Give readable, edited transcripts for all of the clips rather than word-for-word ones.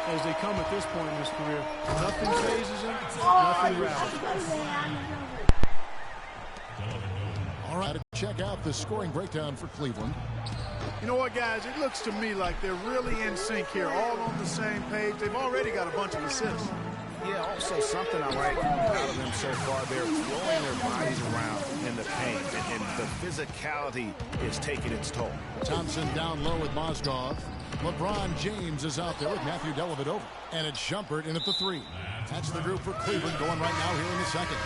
as they come at this point in his career. Nothing phases him, nothing rattles him. All right, check out the scoring breakdown for Cleveland. You know what, guys? It looks to me like they're really in sync here, all on the same page. They've already got a bunch of assists. Yeah, also something I like out of them so far, they're throwing their bodies around in the paint, and the physicality is taking its toll. Thompson down low with Mozgov. LeBron James is out there with Matthew Dellavedova. And it's Shumpert in at the 3. That's the group for Cleveland going right now here in the second.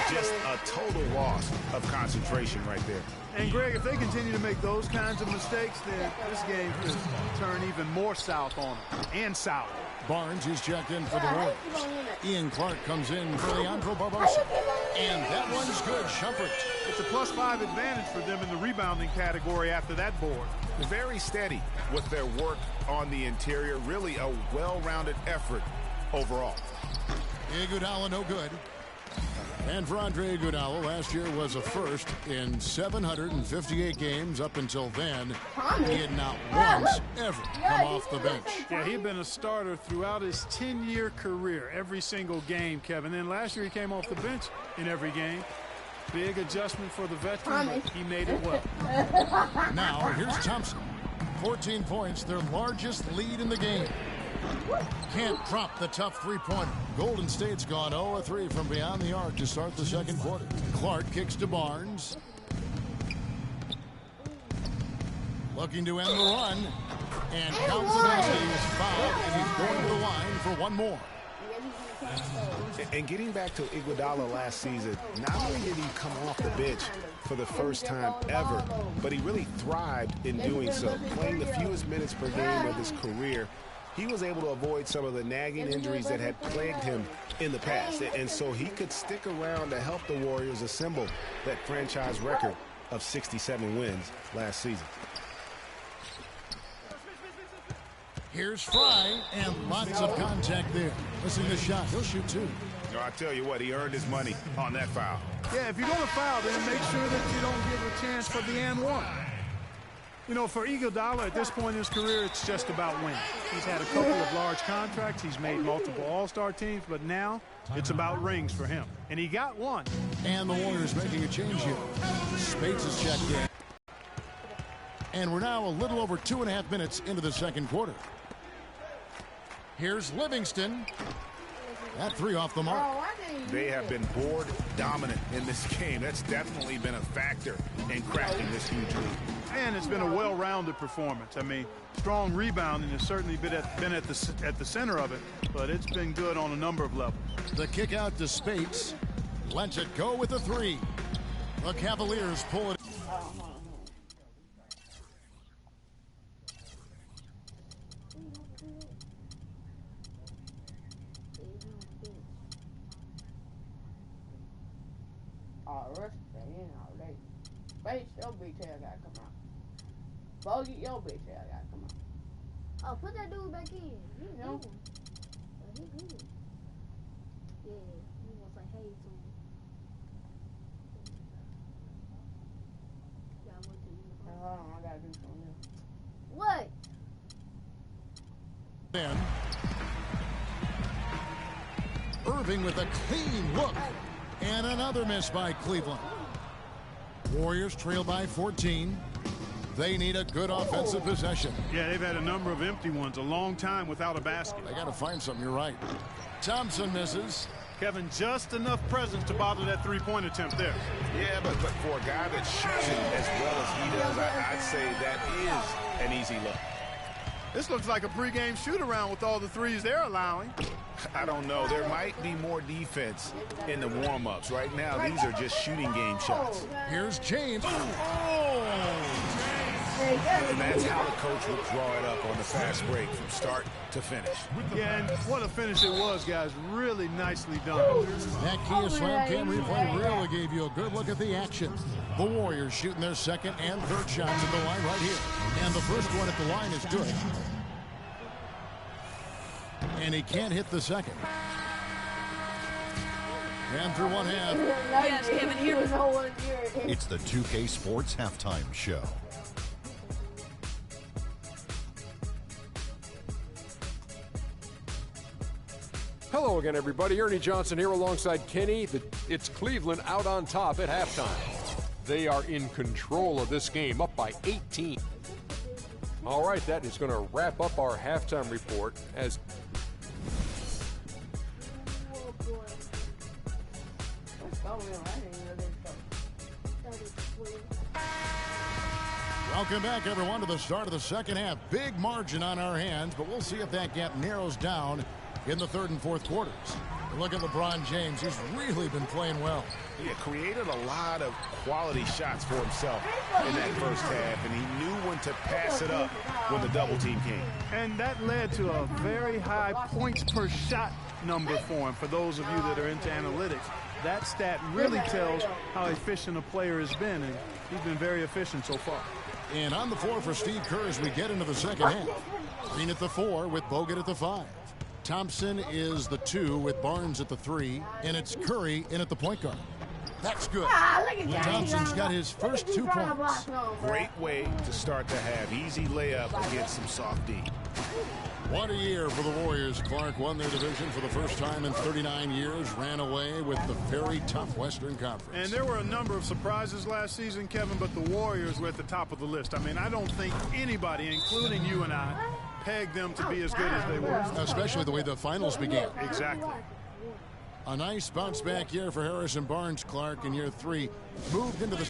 Just a total loss of concentration right there. And, Greg, if they continue to make those kinds of mistakes, then this game could turn even more south on them, and south. Barnes is checked in for the Warriors. Ian Clark comes in for Leandro Barbosa. And that one's good, Shumpert. It's a +5 advantage for them in the rebounding category after that board. Very steady with their work on the interior. Really a well-rounded effort overall. Iguodala no good. And for Andre Iguodala, last year was a first in 758 games. Up until then, he had not once ever come off the bench. Yeah, he'd been a starter throughout his 10-year career, every single game, Kevin. Then last year he came off the bench in every game. Big adjustment for the veteran, but he made it well. Now, here's Thompson. 14 points, their largest lead in the game. Can't drop the tough three-pointer. Golden State's gone 0-3 from beyond the arc to start the second quarter. Clark kicks to Barnes. Looking to end the run. And counts it as he is fouled, and he's going to the line for one more. And getting back to Iguodala last season, not only did he come off the bench for the first time ever, but he really thrived in doing so. Playing the fewest minutes per game of his career, he was able to avoid some of the nagging injuries that had plagued him in the past. And so he could stick around to help the Warriors assemble that franchise record of 67 wins last season. Here's Fry, and lots of contact there. Missing the shot. He'll shoot two. I tell you what, he earned his money on that foul. Yeah, if you're going to foul, then make sure that you don't give a chance for the and one. You know, for Iguodala at this point in his career, it's just about winning. He's had a couple of large contracts. He's made multiple All-Star teams, but now it's about rings for him. And he got one. And the Warriors making a change here. Spates is checked in. And we're now a little over 2.5 minutes into the second quarter. Here's Livingston. That three off the mark. They have been board dominant in this game. That's definitely been a factor in cracking this huge lead. And it's been a well-rounded performance. I mean, strong rebounding has certainly been at the center of it, but it's been good on a number of levels. The kick out to Spates. Lets it go with the three. The Cavaliers pull it. Space, your bitch ass gotta come out. Bogey, your bitch ass gotta come out. Oh, put that dude back in. He know. He good. Yeah, he wants like hey to him. Hold on, I gotta do something. What? Then Irving with a clean look. And another miss by Cleveland. Warriors trail by 14. They need a good offensive possession. Yeah, they've had a number of empty ones, a long time without a basket. They got to find something, you're right. Thompson misses. Kevin, just enough presence to bother that three-point attempt there. Yeah, but for a guy that shoots it as well as he does, I'd say that is an easy look. This looks like a pregame shoot-around with all the threes they're allowing. I don't know. There might be more defense in the warm-ups. Right now, these are just shooting game shots. Here's James. And that's how the coach would draw it up on the fast break from start to finish. Yeah, and what a finish it was, guys. Really nicely done. That Kia Slam Cam replay really gave you a good look at the action. The Warriors shooting their second and third shots at the line right here. And the first one at the line is good. And he can't hit the second. And through one half. Yes, Kevin, here. It's the 2K Sports Halftime Show. Hello again, everybody. Ernie Johnson here alongside Kenny. It's Cleveland out on top at halftime. They are in control of this game, up by 18. All right, that is going to wrap up our halftime report as... Welcome back, everyone, to the start of the second half. Big margin on our hands, but we'll see if that gap narrows down in the third and fourth quarters. Look at LeBron James. He's really been playing well. He created a lot of quality shots for himself in that first half, and he knew when to pass it up when the double team came. And that led to a very high points per shot number for him. For those of you that are into analytics, that stat really tells how efficient a player has been, and he's been very efficient so far. And on the floor for Steve Kerr as we get into the second half. Green at the 4 with Bogut at the 5. Thompson is the 2 with Barnes at the 3, and it's Curry in at the point guard. That's good. Thompson's got his first 2 points. Great way to start the half. Easy layup against some soft D. What a year for the Warriors. Clark won their division for the first time in 39 years, ran away with the very tough Western Conference. And there were a number of surprises last season, Kevin, but the Warriors were at the top of the list. I mean, I don't think anybody, including you and I, pegged them to be as good as they were. Especially the way the finals began. Exactly. A nice bounce back year for Harrison Barnes, Clark, in year 3. Moved into the...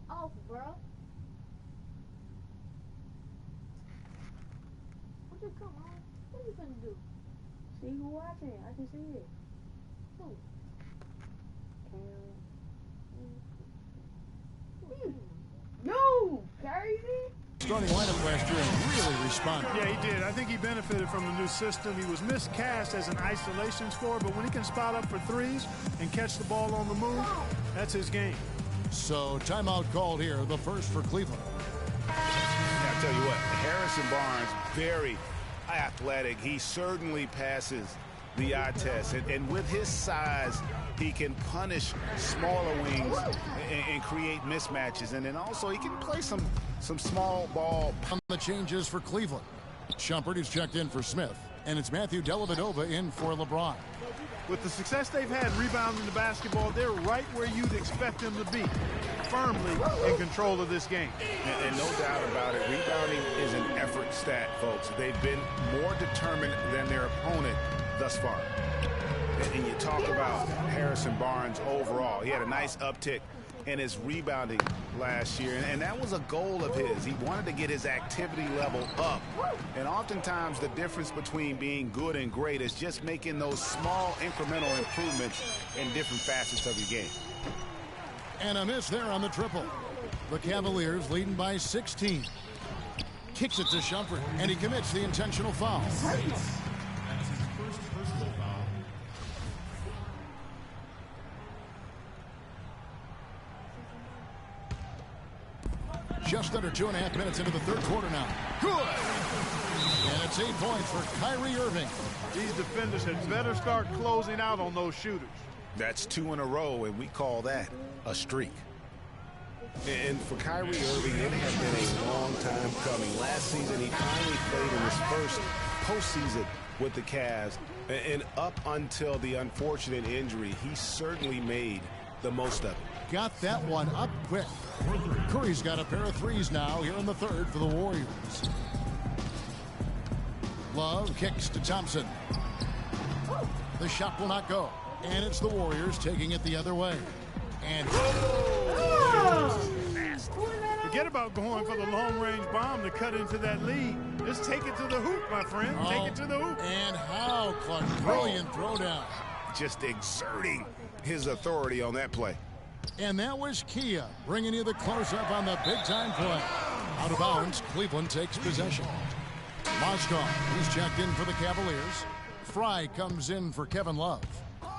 Off, bro. What you come on? What you finna do? See who watching? I can see it. Who? No, crazy. Starting lineup last year and really responded. Yeah, he did. I think he benefited from the new system. He was miscast as an isolation scorer, but when he can spot up for threes and catch the ball on the move, that's his game. So timeout called here, the first for Cleveland. Yeah, I'll tell you what, Harrison Barnes, very athletic. He certainly passes the eye test. And with his size, he can punish smaller wings and create mismatches. And then also he can play some small ball. On the changes for Cleveland. Shumpert is checked in for Smith. And it's Matthew Dellavedova in for LeBron. With the success they've had rebounding the basketball, they're right where you'd expect them to be, firmly in control of this game. And no doubt about it, rebounding is an effort stat, folks. They've been more determined than their opponent thus far. And you talk about Harrison Barnes overall. He had a nice uptick in his rebounding last year, and that was a goal of his. He wanted to get his activity level up, and oftentimes the difference between being good and great is just making those small incremental improvements in different facets of your game. And a miss there on the triple. The Cavaliers leading by 16. Kicks it to Shumpert, and he commits the intentional foul. Just under 2.5 minutes into the third quarter now. Good! And it's 8 points for Kyrie Irving. These defenders had better start closing out on those shooters. That's 2 in a row, and we call that a streak. And for Kyrie Irving, it has been a long time coming. Last season, he finally played in his first postseason with the Cavs. And up until the unfortunate injury, he certainly made the most of it. Got that one up quick. Curry's got a pair of threes now here in the third for the Warriors. Love kicks to Thompson. The shot will not go. And it's the Warriors taking it the other way. And forget about going for the long-range bomb to cut into that lead. Just take it to the hoop, my friend. Take it to the hoop. And how, Clark? Brilliant throwdown. Just exerting his authority on that play. And that was Kia bringing you the close-up on the big-time play. Out of bounds, Cleveland takes possession. Mozgov, he's checked in for the Cavaliers. Fry comes in for Kevin Love.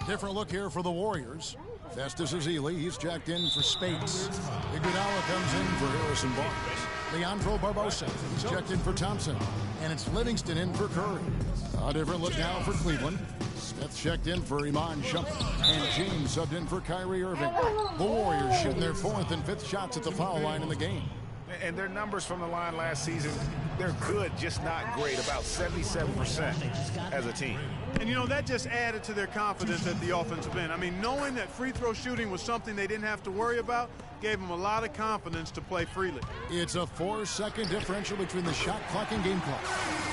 Different look here for the Warriors. Festus Ezeli, he's checked in for Spates. Iguodala comes in for Harrison Barnes. Leandro Barbosa, he's checked in for Thompson. And it's Livingston in for Curry. A different look now for Cleveland. Smith checked in for Iman Shumpert, and James subbed in for Kyrie Irving. The Warriors shooting their 4th and 5th shots at the foul line in the game. And their numbers from the line last season, they're good, just not great, about 77% as a team. And, you know, that just added to their confidence at the offensive end. I mean, knowing that free throw shooting was something they didn't have to worry about gave them a lot of confidence to play freely. It's a 4-second differential between the shot clock and game clock.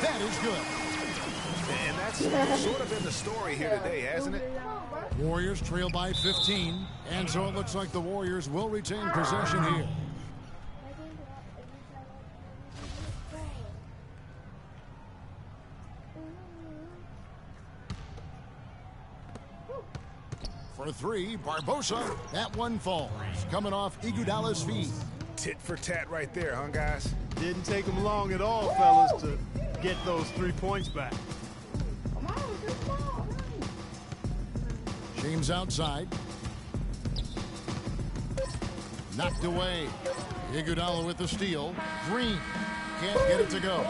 That is good. And that's sort of been the story here today, hasn't it? Warriors trail by 15, and so it looks like the Warriors will retain possession here. For 3, Barbosa. That one falls. Coming off Iguodala's feet. Tit for tat right there, huh, guys? Didn't take them long at all, fellas, to get those 3 points back. James outside. Knocked away. Iguodala with the steal. Green can't get it to go.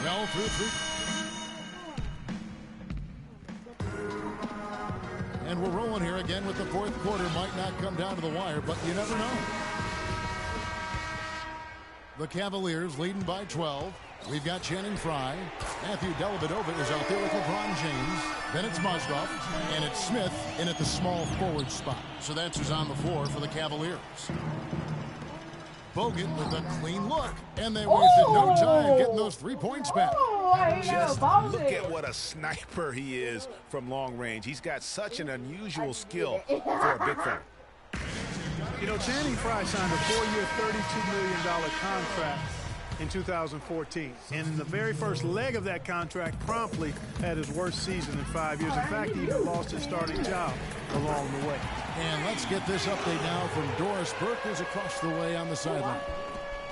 Well, through 3. And we're rolling here again with the 4th quarter. Might not come down to the wire, but you never know. The Cavaliers leading by 12. We've got Channing Frye. Matthew Dellavedova is out there with LeBron James. Then it's Mozgov. And it's Smith in at the small forward spot. So that's who's on the floor for the Cavaliers. Bogut with a clean look. And they wasted no time getting those 3 points back. Just look at what a sniper he is from long range. He's got such an unusual skill for a big fella. You know, Channing Frye signed a 4-year, $32 million contract in 2014. And in the very first leg of that contract, promptly had his worst season in 5 years. In fact, he even lost his starting job along the way. And let's get this update now from Doris Burke, who's across the way on the sideline.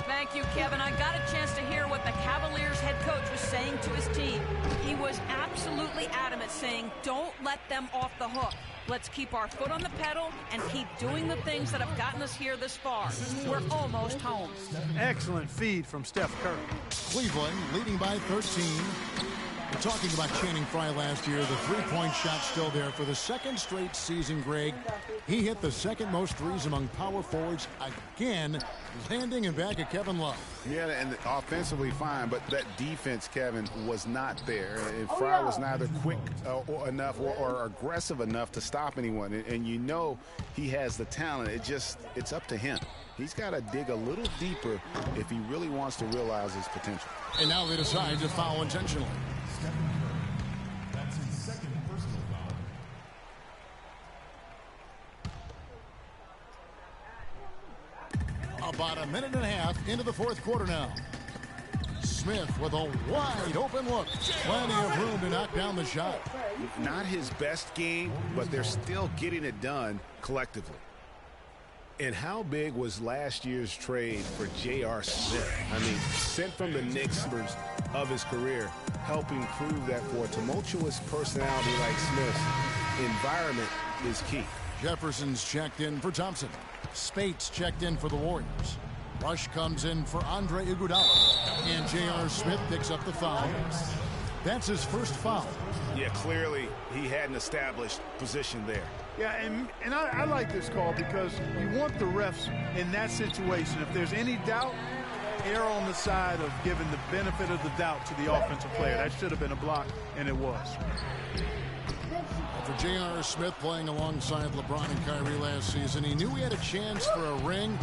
Thank you, Kevin. I got a chance to hear what the Cavaliers head coach was saying to his team. He was absolutely adamant, saying, don't let them off the hook. Let's keep our foot on the pedal and keep doing the things that have gotten us here this far. We're almost home. Excellent feed from Steph Curry. Cleveland leading by 13. We're talking about Channing Frye last year. The three-point shot still there for the 2nd straight season, Greg. He hit the 2nd most threes among power forwards again, landing and back at Kevin Love. Yeah, and offensively fine, but that defense, Kevin, was not there. And Frye was neither quick enough or aggressive enough to stop anyone. And you know he has the talent. It's up to him. He's got to dig a little deeper if he really wants to realize his potential. And now they decide to foul intentionally. That's his 2nd personal foul. About a minute and a half into the 4th quarter now. Smith with a wide open look. Plenty of room to knock down the shot. Not his best game, but they're still getting it done collectively. And how big was last year's trade for J.R. Smith? I mean, sent from the Knicks of his career, helping prove that for a tumultuous personality like Smith's, environment is key. Jefferson's checked in for Thompson. Spates checked in for the Warriors. Rush comes in for Andre Iguodala. And J.R. Smith picks up the foul. That's his first foul. Yeah, clearly he had an established position there. Yeah, and I like this call because you want the refs in that situation. If there's any doubt, err on the side of giving the benefit of the doubt to the offensive player. That should have been a block, and it was. For J.R. Smith playing alongside LeBron and Kyrie last season, he knew he had a chance for a ring.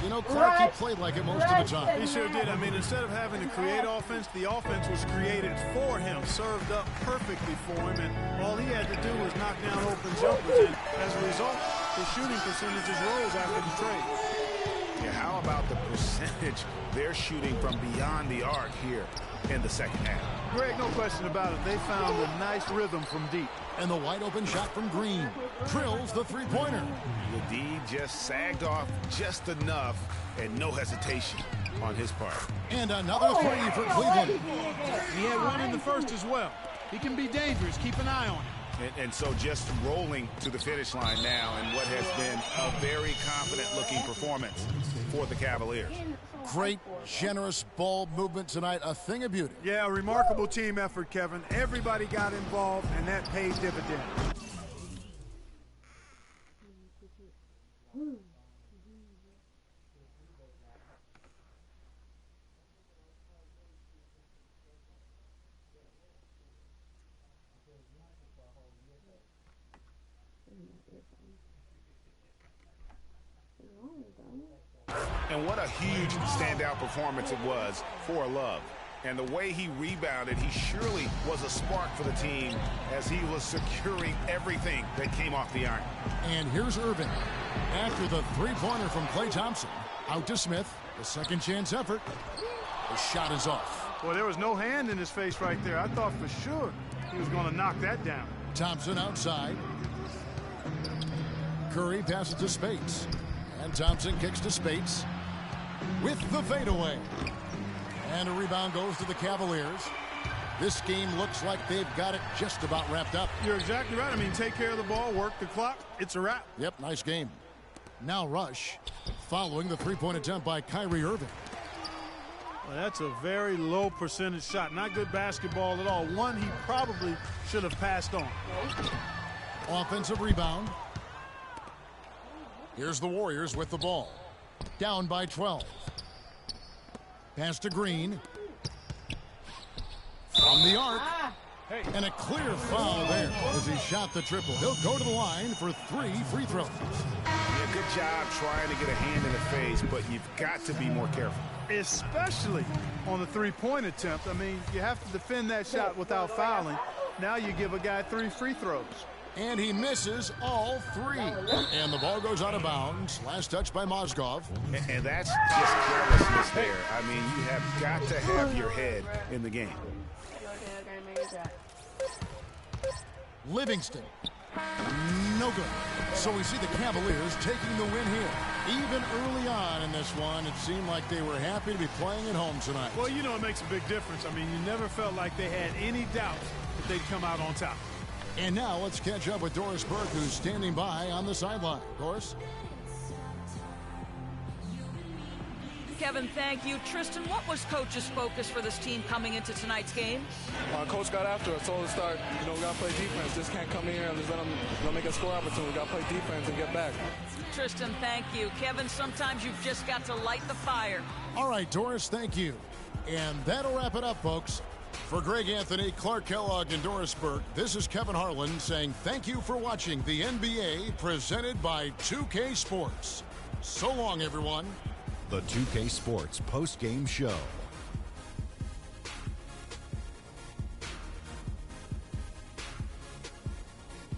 You know, Clark, he played like it most of the time. He sure did. I mean, instead of having to create offense, the offense was created for him, served up perfectly for him, and all he had to do was knock down open jumpers, and as a result, his shooting percentages rose after the trade. Yeah, how about the percentage they're shooting from beyond the arc here in the 2nd half? Greg, no question about it. They found a nice rhythm from deep. And the wide open shot from Green drills the three-pointer. The D just sagged off just enough and no hesitation on his part. And another three for Cleveland. He had one in the first as well. He can be dangerous. Keep an eye on him. And so just rolling to the finish line now in what has been a very confident-looking performance for the Cavaliers. Great, generous ball movement tonight. A thing of beauty. Yeah, a remarkable team effort, Kevin. Everybody got involved, and that paid dividends. And what a huge standout performance it was for Love. And the way he rebounded, he surely was a spark for the team as he was securing everything that came off the iron. And here's Irving. After the three-pointer from Klay Thompson, out to Smith. The second chance effort. The shot is off. Well, there was no hand in his face right there. I thought for sure he was going to knock that down. Thompson outside. Curry passes to Spates. And Thompson kicks to Spates with the fadeaway. And a rebound goes to the Cavaliers. This game looks like they've got it just about wrapped up. You're exactly right. I mean, take care of the ball, work the clock. It's a wrap. Yep, nice game. Now Rush, following the three-point attempt by Kyrie Irving. Well, that's a very low percentage shot. Not good basketball at all. One he probably should have passed on. Offensive rebound. Here's the Warriors with the ball. Down by 12. Pass to Green. From the arc. And a clear foul there as he shot the triple. He'll go to the line for 3 free throws. Yeah, good job trying to get a hand in the face, but you've got to be more careful. Especially on the three-point attempt. I mean, you have to defend that shot without fouling. Now you give a guy 3 free throws. And he misses all 3. And the ball goes out of bounds. Last touch by Mozgov. And that's just carelessness there. I mean, you have got to have your head in the game. Livingston. No good. So we see the Cavaliers taking the win here. Even early on in this one, it seemed like they were happy to be playing at home tonight. Well, you know, it makes a big difference. I mean, you never felt like they had any doubt that they'd come out on top. And now let's catch up with Doris Burke, who's standing by on the sideline. Doris? Kevin, thank you. Tristan, what was Coach's focus for this team coming into tonight's game? Coach got after us, told us to start, we got to play defense. Just can't come in here and just let them make a score opportunity. We got to play defense and get back. Tristan, thank you. Kevin, sometimes you've just got to light the fire. All right, Doris, thank you. And that'll wrap it up, folks. For Greg Anthony, Clark Kellogg, and Doris Burke, this is Kevin Harlan saying thank you for watching the NBA presented by 2K Sports. So long, everyone. The 2K Sports post-game show.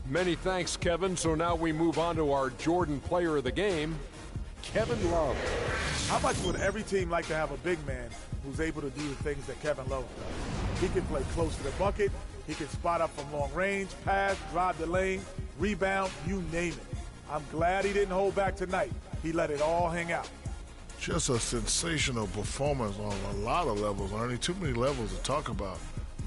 Many thanks, Kevin. So now we move on to our Jordan Player of the Game, Kevin Love. How much would every team like to have a big man who's able to do the things that Kevin Love does? He can play close to the bucket. He can spot up from long range, pass, drive the lane, rebound, you name it. I'm glad he didn't hold back tonight. He let it all hang out. Just a sensational performance on a lot of levels, Ernie. Too many levels to talk about.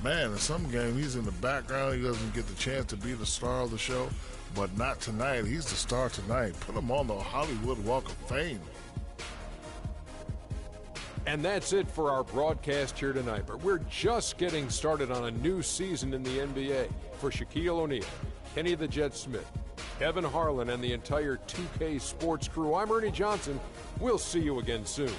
Man, in some games, he's in the background. He doesn't get the chance to be the star of the show, but not tonight. He's the star tonight. Put him on the Hollywood Walk of Fame. And that's it for our broadcast here tonight. But we're just getting started on a new season in the NBA. For Shaquille O'Neal, Kenny the Jet Smith, Kevin Harlan, and the entire 2K Sports crew, I'm Ernie Johnson. We'll see you again soon.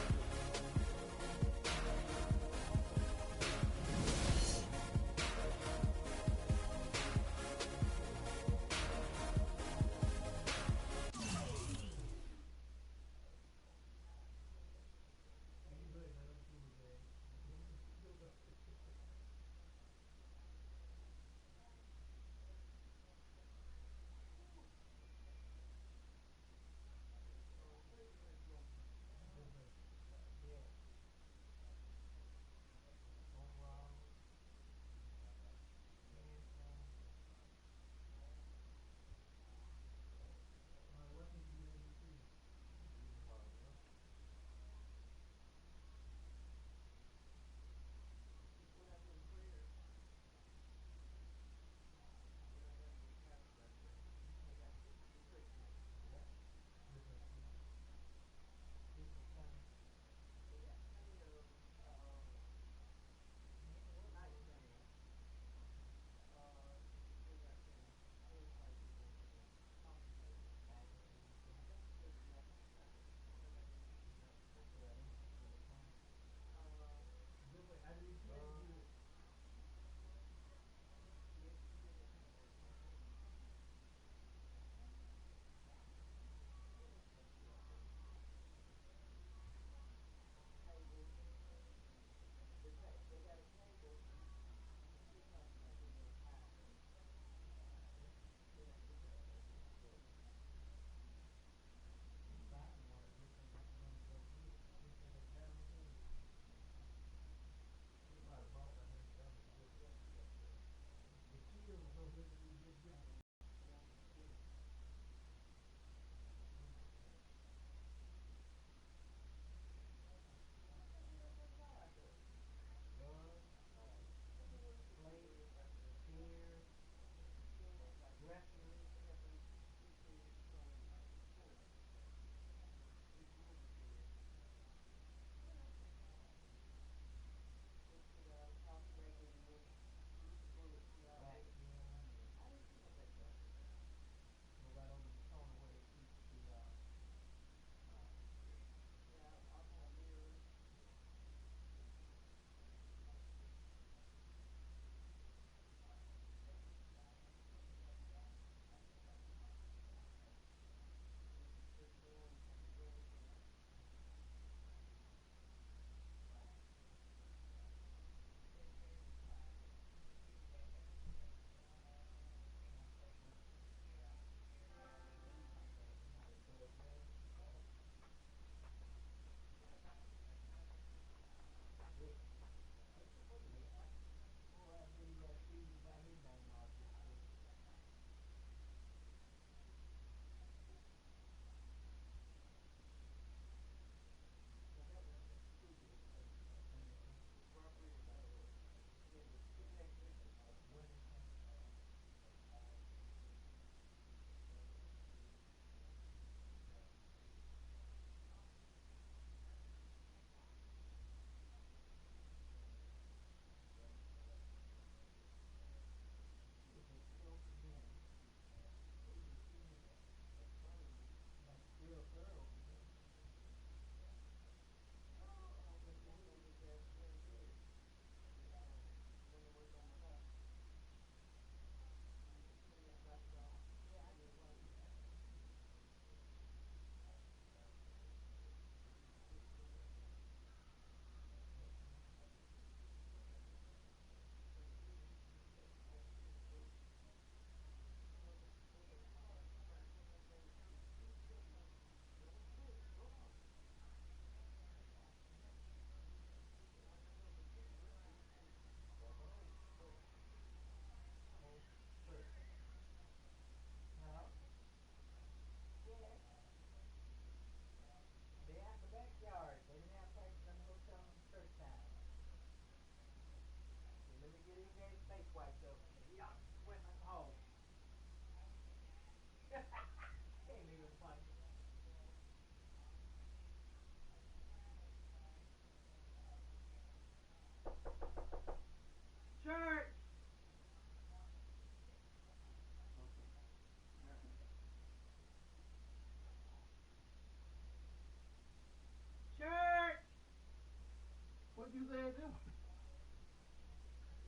What you say to?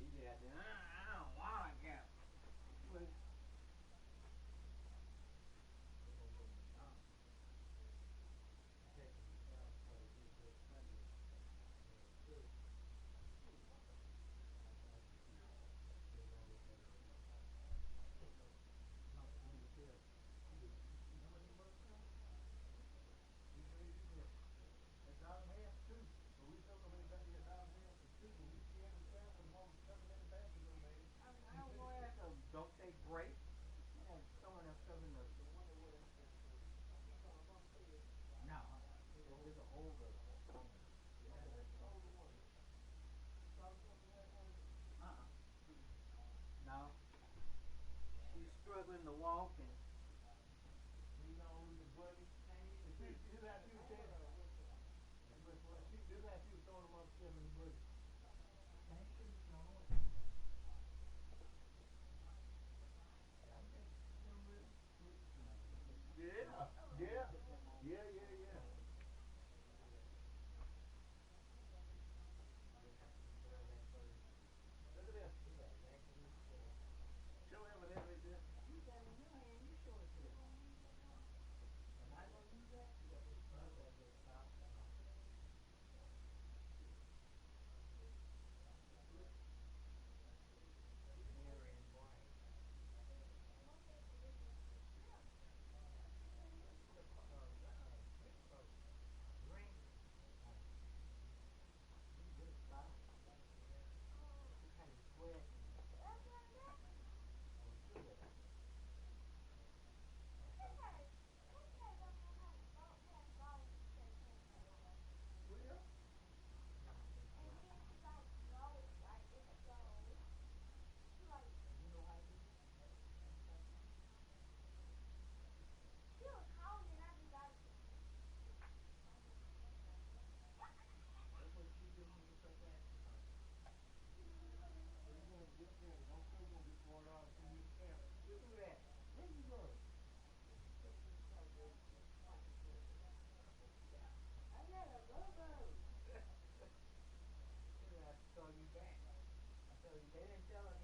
He said, I don't want to go. Well, don't take breaks. And throwing that stuff in the. No, it's an older woman. No. She's struggling to walk and you know the buggy. Just like you said. Just like you throwing them upstairs in the buggy. Yeah, yeah, yeah, yeah, yeah. Look at this. Show him what that right there. You got it in your hand, you show it to him. Am I going to use that? You got to put that little top. Mary and Brian. Drink. You good spot. You kind of sweat. That's what you do when you play basketball. So you're going to get there. Don't say you're going to be going out and see your camera. You do that. Where you going? I never go. I have to call you back. I tell you, they didn't tell us